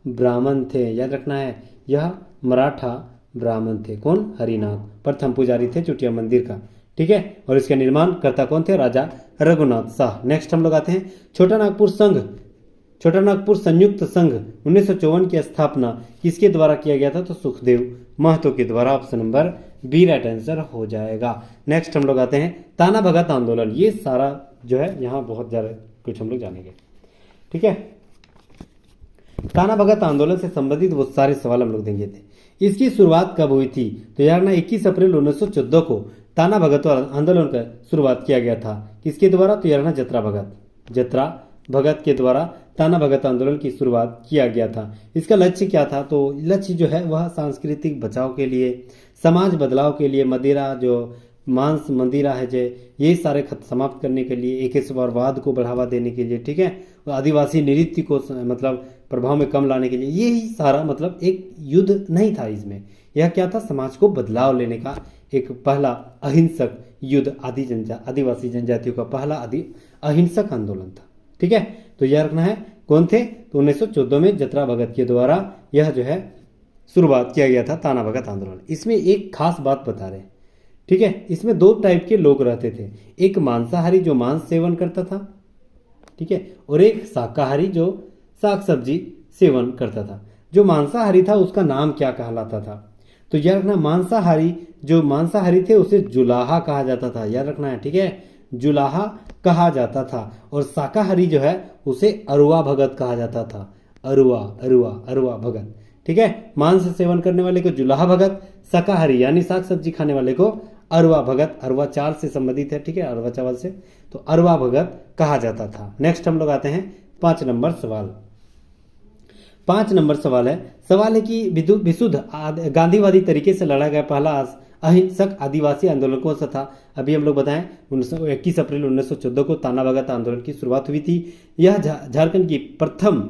ब्राह्मण थे। याद रखना है, यह मराठा ब्राह्मण थे। कौन? हरिनाथ प्रथम पुजारी थे चूटिया मंदिर का। ठीक है, और इसका निर्माण करता कौन थे? राजा रघुनाथ शाह। नेक्स्ट हम लोग आते हैं छोटा नागपुर संघ। छोटा नागपुर संयुक्त संघ 1954 की स्थापना किसके द्वारा किया गया था? तो सुखदेव महतो के द्वारा। Option number B right answer हो जाएगा। नेक्स्ट हम लोग आते हैं ताना भगत आंदोलन। ये सारा जो है यहाँ बहुत ज्यादा कुछ हम लोग जानेंगे। ठीक है, ताना भगत आंदोलन से संबंधित वो सारे सवाल हम लोग देंगे थे। इसकी शुरुआत कब हुई थी? तो यार ना 21 अप्रैल 1914 को ताना भगत आंदोलन का शुरुआत किया गया था। किसके द्वारा? तो यार ना जत्रा भगत के द्वारा ताना भगत आंदोलन की शुरुआत किया गया था। इसका लक्ष्य क्या था? तो लक्ष्य जो है वह सांस्कृतिक बचाव के लिए, समाज बदलाव के लिए, मदिरा जो मांस मंदिरा है जो ये सारे समाप्त करने के लिए, एकेश्वरवाद को बढ़ावा देने के लिए, ठीक है, आदिवासी नृत्य को मतलब प्रभाव में कम लाने के लिए, यही सारा मतलब एक युद्ध नहीं था इसमें। यह क्या था? समाज को बदलाव लेने का एक पहला अहिंसक युद्ध, आदिवासी जनजातियों का पहला अहिंसक आंदोलन था। ठीक है, तो यह रखना है कौन थे? तो 1914 में जत्रा भगत के द्वारा यह जो है शुरुआत किया गया था ताना भगत आंदोलन। इसमें एक खास बात बता रहे हैं। ठीक है, इसमें दो टाइप के लोग रहते थे, एक मांसाहारी जो मांस सेवन करता था, ठीक है, और एक शाकाहारी जो साग सब्जी सेवन करता था। जो मांसाहारी था उसका नाम क्या कहलाता था? तो याद रखना, मांसाहारी थे उसे जुलाहा कहा जाता था। याद रखना है, ठीक है, जुलाहा कहा जाता था। और शाकाहारी जो है उसे अरुआ भगत कहा जाता था। अरुआ भगत। ठीक है, मांस सेवन करने वाले को जुलाहा भगत, शाकाहारी यानी साग सब्जी खाने वाले को अरुआ भगत, अरुआ चावल से संबंधित है, ठीक है, अरुआ चावल से, तो अरुआ भगत कहा जाता था। नेक्स्ट हम लोग आते हैं 5 नंबर सवाल। 5 नंबर सवाल है कि विशुद्ध गांधीवादी तरीके से लड़ा गया पहला अहिंसक आदिवासी आंदोलन कौन सा था? अभी हम लोग बताएं 21 अप्रैल 1914 को ताना भगत आंदोलन की शुरुआत हुई थी। यह झारखंड की प्रथम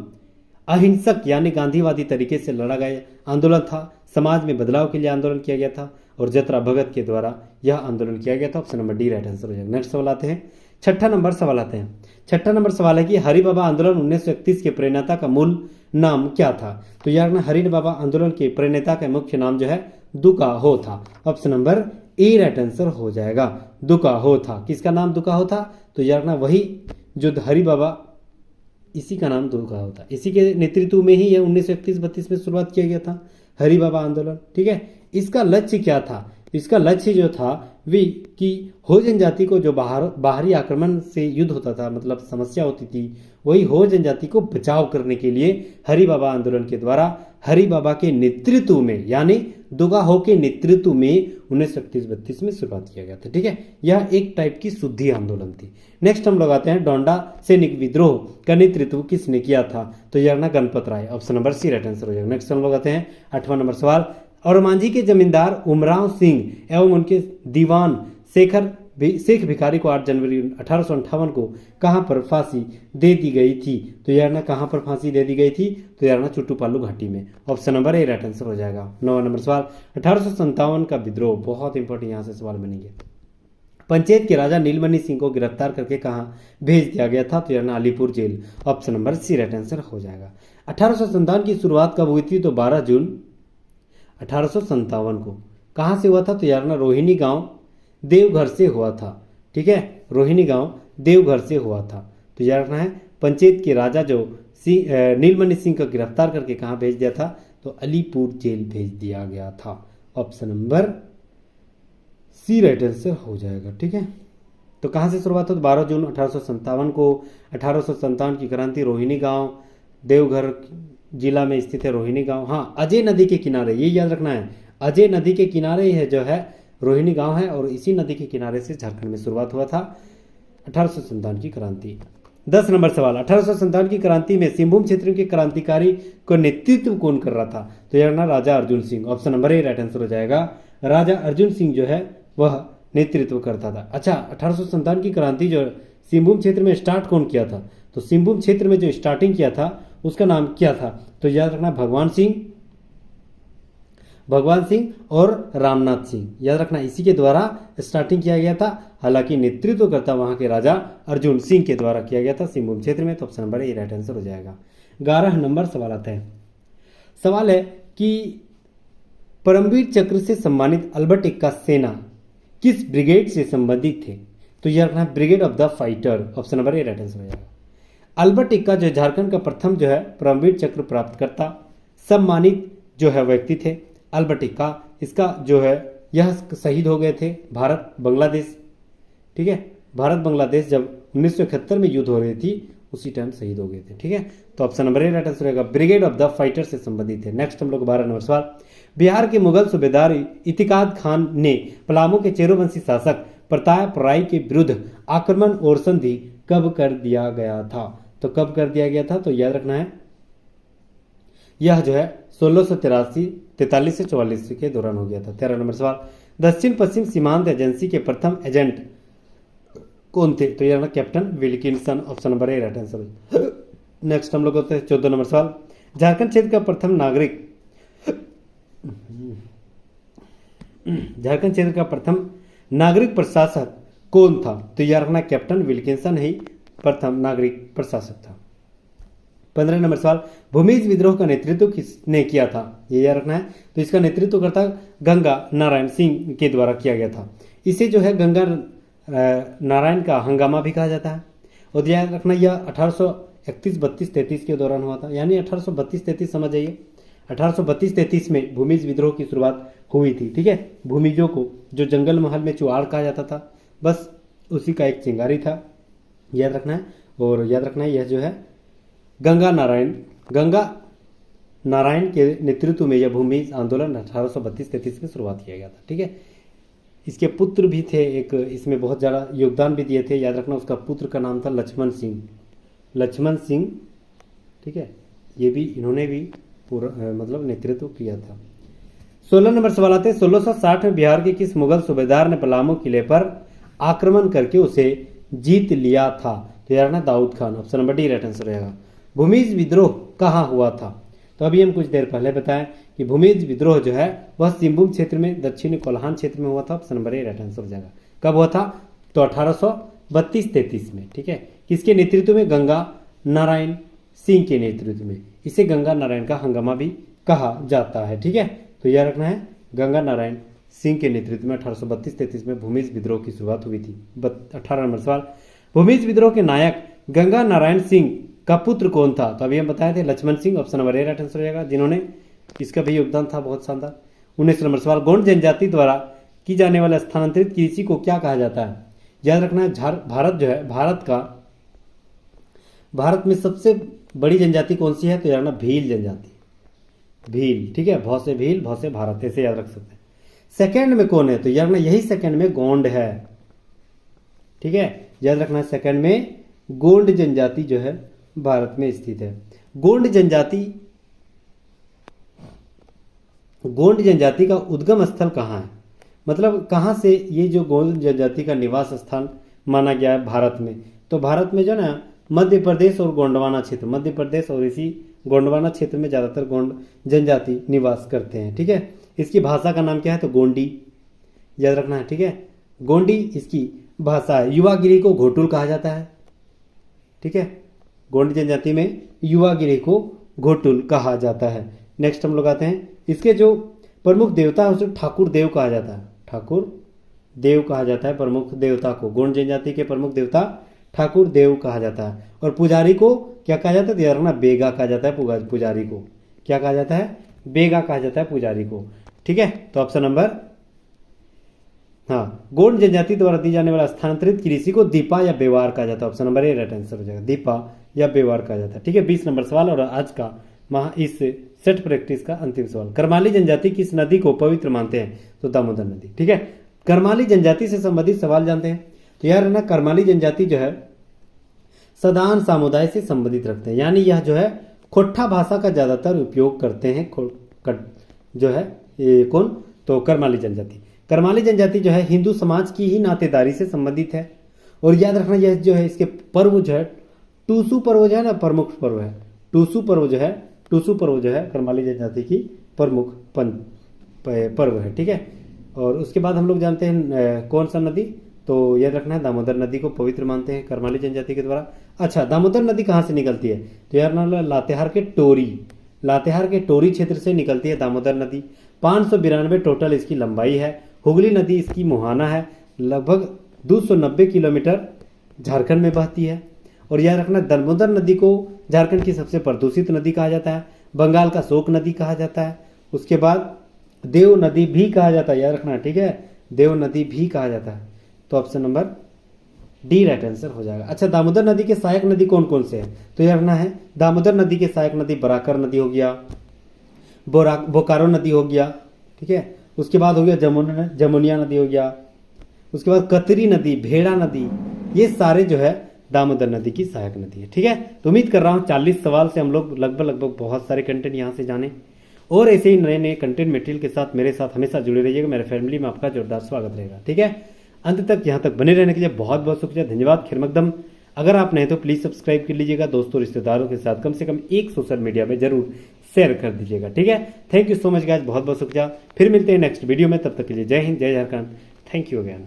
अहिंसक यानी गांधीवादी तरीके से लड़ा गया आंदोलन था। समाज में बदलाव के लिए आंदोलन किया गया था और जत्रा भगत के द्वारा यह आंदोलन किया गया था। Option number D right answer हो जाएगा। नेक्स्ट सवाल आते हैं 6ठा नंबर सवाल आते हैं। 6ठा नंबर सवाल है कि हरि बाबा आंदोलन 1931 के प्रेरणा का मूल नाम क्या था? तो यार ना हरि बाबा आंदोलन के प्रेरणा का मुख्य नाम जो है दुकाहो था। Option number A right answer हो जाएगा। दुकाहो था। किसका नाम दुकाहो था? तो यार ना वही जो हरि बाबा, इसी का नाम दुकाहो था। इसी के नेतृत्व में ही यह 1931-32 में शुरुआत किया गया था हरि बाबा आंदोलन। ठीक है, इसका लक्ष्य क्या था? इसका लक्ष्य जो था वे कि हो जनजाति को जो बाहरी आक्रमण से युद्ध होता था, मतलब समस्या होती थी, वही हो जनजाति को बचाव करने के लिए हरि बाबा आंदोलन के द्वारा हरि बाबा के नेतृत्व में यानी दुगाहो के नेतृत्व में 1931-32 में शुरुआत किया गया था। ठीक है, यह एक टाइप की शुद्धि आंदोलन थी। नेक्स्ट हम लोग आते हैं डोंडा सैनिक विद्रोह का नेतृत्व किसने किया था? तो यह ना Ganpat Rai. Option number C right answer हो जाएगा। नेक्स्ट हम लोग आते हैं 8वां नंबर सवाल। और मांझी के जमींदार उमराव सिंह एवं उनके दीवान शेख भिखारी को 8 जनवरी 1858 को कहां पर फांसी दे दी गई थी? तो यार ना कहां पर फांसी दे दी गई थी? तो यार ना चुट्टूपालू घाटी में। Option number A right answer हो जाएगा। 9वां नंबर सवाल 1857 का विद्रोह, बहुत इंपॉर्टेंट यहाँ से सवाल बनेंगे। पंचायत के राजा नीलमणि सिंह को गिरफ्तार करके कहाँ भेज दिया गया था? तो यार Alipur jail. Option number C right answer हो जाएगा। 1857 की शुरुआत कब हुई थी? तो 12 जून 1857 को। कहाँ से हुआ था? तो यार रोहिणी गांव देवघर से हुआ था। ठीक है, रोहिणी गांव देवघर से हुआ था। तो याद रखना है पंचायत के राजा जो नीलमणि सिंह को गिरफ्तार करके कहाँ भेज दिया था? तो अलीपुर जेल भेज दिया गया था। Option number C right answer हो जाएगा। ठीक है, तो कहाँ से शुरुआत हो? तो 12 जून 1857 को। 1857 की क्रांति रोहिणी गांव देवघर जिला में स्थित है रोहिणी गांव। हाँ, अजय नदी के किनारे, ये याद रखना है, अजय नदी के किनारे है जो है रोहिणी गांव है, और इसी नदी के किनारे से झारखंड में शुरुआत हुआ था 1857 की क्रांति। 10 नंबर सवाल, 1857 की क्रांति में सिंहभूम क्षेत्र के क्रांतिकारी को नेतृत्व कौन कर रहा था? तो यह Raja Arjun Singh. Option number A right answer हो जाएगा। राजा अर्जुन सिंह जो है वह नेतृत्व करता था। अच्छा, 1857 की क्रांति जो सिंहभूम क्षेत्र में स्टार्ट कौन किया था? तो सिंहभूम क्षेत्र में जो स्टार्टिंग किया था उसका नाम क्या था? तो याद रखना भगवान सिंह और रामनाथ सिंह, याद रखना इसी के द्वारा स्टार्टिंग किया गया था। हालांकि नेतृत्व करता वहां के राजा अर्जुन सिंह के द्वारा किया गया था सिंहभूम क्षेत्र में। तो option number A right answer हो जाएगा। 11 नंबर सवाल आता है। सवाल है कि परमवीर चक्र से सम्मानित अल्बर्ट एक्का सेना किस ब्रिगेड से संबंधित थे? तो यह रखना brigade of the fighter. Option number A right answer हो जाएगा। अल्बर्ट एक्का जो झारखंड का प्रथम जो है परमवीर चक्र प्राप्त करता सम्मानित जो है व्यक्ति थे अल्बर्ट एक्का। इसका जो है यह शहीद हो गए थे भारत बांग्लादेश। ठीक है, भारत बांग्लादेश जब 1971 में युद्ध हो रही थी उसी टाइम शहीद हो गए थे। ठीक है, तो option number A right answer रहेगा, ब्रिगेड ऑफ द फाइटर से संबंधित है। नेक्स्ट हम लोग 12 नंबर सवाल, बिहार के मुगल सूबेदार इतिकाद खान ने पलामू के चेरोवंशी शासक प्रताप राय के विरुद्ध आक्रमण और संधि कब कर दिया गया था? तो कब कर दिया गया था? तो याद रखना है यह जो है 1643 से 44 के दौरान हो गया था। 13 नंबर सवाल, दक्षिण पश्चिम सीमांत एजेंसी के प्रथम एजेंट कौन थे? तो यह captain Wilkinson. Option number A right answer. Next हम लोग होते हैं 14 नंबर सवाल, झारखंड क्षेत्र का प्रथम नागरिक झारखंड क्षेत्र का प्रथम नागरिक प्रशासक कौन था? तो यह रखना कैप्टन विल्किंसन ही प्रथम नागरिक प्रशासक था। 15 नंबर सवाल, भूमिज विद्रोह का नेतृत्व किसने किया था? ये याद रखना है। तो इसका नेतृत्व करता गंगा नारायण सिंह के द्वारा किया गया था। इसे जो है गंगा नारायण का हंगामा भी कहा जाता है। और याद रखना यह 1831-32-33 के दौरान हुआ था, यानी 1832-33 समझ जाइए। 1832-33 में भूमिज विद्रोह की शुरुआत हुई थी। ठीक है, भूमिजों को जो जंगल महल में चुआड़ कहा जाता था, बस उसी का एक चिंगारी था, याद रखना है। और याद रखना है यह जो है गंगा नारायण के नेतृत्व में यह भूमि आंदोलन 1832-33 में शुरुआत किया गया था। ठीक है, इसके पुत्र भी थे, एक इसमें बहुत ज़्यादा योगदान भी दिए थे, याद रखना उसका पुत्र का नाम था लक्ष्मण सिंह। ठीक है, ये भी इन्होंने भी पूरा मतलब नेतृत्व किया था। 16 नंबर सवाल आते हैं, 1660 में बिहार के किस मुगल सूबेदार ने पलामू किले पर आक्रमण करके उसे जीत लिया था? तो यार ना Daud Khan. Option number D right answer रहेगा। भूमिज विद्रोह कहाँ हुआ था? तो अभी हम कुछ देर पहले बताएं कि भूमिज विद्रोह जो है वह सिंहभूम क्षेत्र में दक्षिणी कोल्हान क्षेत्र में हुआ था। Option number A right answer हो जाएगा। कब हुआ था? तो 1832-33 में। ठीक है, किसके नेतृत्व में? गंगा नारायण सिंह के नेतृत्व में। इसे गंगा नारायण का हंगामा भी कहा जाता है। ठीक है, तो यह रखना है गंगा नारायण सिंह के नेतृत्व में 1832-33 में भूमिज विद्रोह की शुरुआत हुई थी। 18 नंबर सवाल, भूमिज विद्रोह के नायक गंगा नारायण सिंह का पुत्र कौन था? तो अभी हम बताए थे Lakshman Singh. Option number A right answer हो जाएगा, जिन्होंने इसका भी योगदान था बहुत शानदार। 19 नंबर सवाल, गोंड जनजाति द्वारा की जाने वाला स्थानांतरित कृषि को क्या कहा जाता है? याद रखना है भारत जो है भारत में सबसे बड़ी जनजाति कौन सी है? तो यार ना भील जनजाति, भील। ठीक है, भौ से भील, भौ से भारत, ऐसे याद रख सकते हैं। सेकंड में कौन है? तो यार ना यही सेकंड में गोंड है। ठीक है, याद रखना है सेकंड में गोंड जनजाति जो है भारत में स्थित है। गोंड जनजाति का उद्गम स्थल कहाँ है? मतलब कहाँ से ये जो गोंड जनजाति का निवास स्थान माना गया है भारत में? तो भारत में जो ना मध्य प्रदेश और गोंडवाना क्षेत्र, मध्य प्रदेश और इसी गोंडवाना क्षेत्र में ज़्यादातर गोंड जनजाति निवास करते हैं। ठीक है, इसकी भाषा का नाम क्या है? तो गोंडी, याद रखना है। ठीक है, गोंडी इसकी भाषा है। युवागिरी को घोटुल कहा जाता है, ठीक है, गोंडी जनजाति में युवागिरी को घोटुल कहा जाता है। नेक्स्ट हम लोग आते हैं, इसके जो प्रमुख देवता है उसे ठाकुर देव कहा जाता है, ठाकुर देव कहा जाता है प्रमुख देवता को। गोंड जनजाति के प्रमुख देवता ठाकुर देव कहा जाता है। और पुजारी को क्या कहा जाता है, ध्यान रखना, बेगा कहा जाता है पुजारी को। क्या कहा जाता है, बेगा कहा जाता है पुजारी को, ठीक है। तो ऑप्शन नंबर, हाँ, गोंड जनजाति द्वारा दी जाने वाला स्थानांतरित कृषि को दीपा या बेवार कहा जाता है। Option number A right answer हो जाएगा, दीपा या बेवार कहा जाता है, ठीक है। 20 नंबर सवाल और आज का इस सेट प्रैक्टिस का अंतिम सवाल। करमाली जनजाति किस नदी को पवित्र मानते हैं, तो दामोदर नदी, ठीक है। करमाली जनजाति से संबंधित सवाल जानते हैं, तो यार है ना, करमाली जनजाति जो है सदान समुदाय से संबंधित रखते हैं, यानी यह जो है खोट्ठा भाषा का ज्यादातर उपयोग करते हैं, जो है ये कौन, तो करमाली जनजाति। करमाली जनजाति जो है हिंदू समाज की ही नातेदारी से संबंधित है। और याद रखना, यह जो है इसके पर्व जो है टूसू पर्व जो है ना, प्रमुख पर्व है। टूसू पर्व जो है करमाली जनजाति की प्रमुख पर्व है, ठीक है। और उसके बाद हम लोग जानते हैं कौन सा नदी, तो याद रखना है दामोदर नदी को पवित्र मानते हैं करमाली जनजाति के द्वारा। अच्छा, दामोदर नदी कहाँ से निकलती है, तो यार ना लातेहार के टोरी क्षेत्र से निकलती है दामोदर नदी। 592 टोटल इसकी लंबाई है। हुगली नदी इसकी मुहाना है, लगभग 290 किलोमीटर झारखंड में बहती है। और याद रखना, दामोदर नदी को झारखंड की सबसे प्रदूषित नदी कहा जाता है, बंगाल का शोक नदी कहा जाता है। उसके बाद देव नदी भी कहा जाता है, याद रखना, ठीक है, देव नदी भी कहा जाता है। तो option number D right answer हो जाएगा। अच्छा, दामोदर नदी के सहायक नदी कौन कौन से हैं, तो याद रखना है दामोदर नदी के सहायक नदी बराकर नदी हो गया, बोकारो नदी हो गया, ठीक है। उसके बाद हो गया जमुनिया नदी हो गया। उसके बाद कतरी नदी, भेड़ा नदी, ये सारे जो है दामोदर नदी की सहायक नदी है, ठीक है। तो उम्मीद कर रहा हूँ 40 सवाल से हम लोग लगभग बहुत सारे कंटेंट यहाँ से जाने, और ऐसे ही नए नए कंटेंट मटेरियल के साथ मेरे साथ हमेशा जुड़े रहिएगा। मेरे फैमिली में आपका जोरदार स्वागत रहेगा, ठीक है। अंत तक यहाँ तक बने रहने के लिए बहुत बहुत शुक्रिया, धन्यवाद, खैर मकदम। अगर आप नहीं तो प्लीज सब्सक्राइब कर लीजिएगा, दोस्तों रिश्तेदारों के साथ कम से कम एक सोशल मीडिया में जरूर शेयर कर दीजिएगा, ठीक है। Thank you so much guys, बहुत बहुत शुक्रिया। फिर मिलते हैं नेक्स्ट वीडियो में, तब तक के लिए जय हिंद, जय झारखंड, थैंक यू अगेन।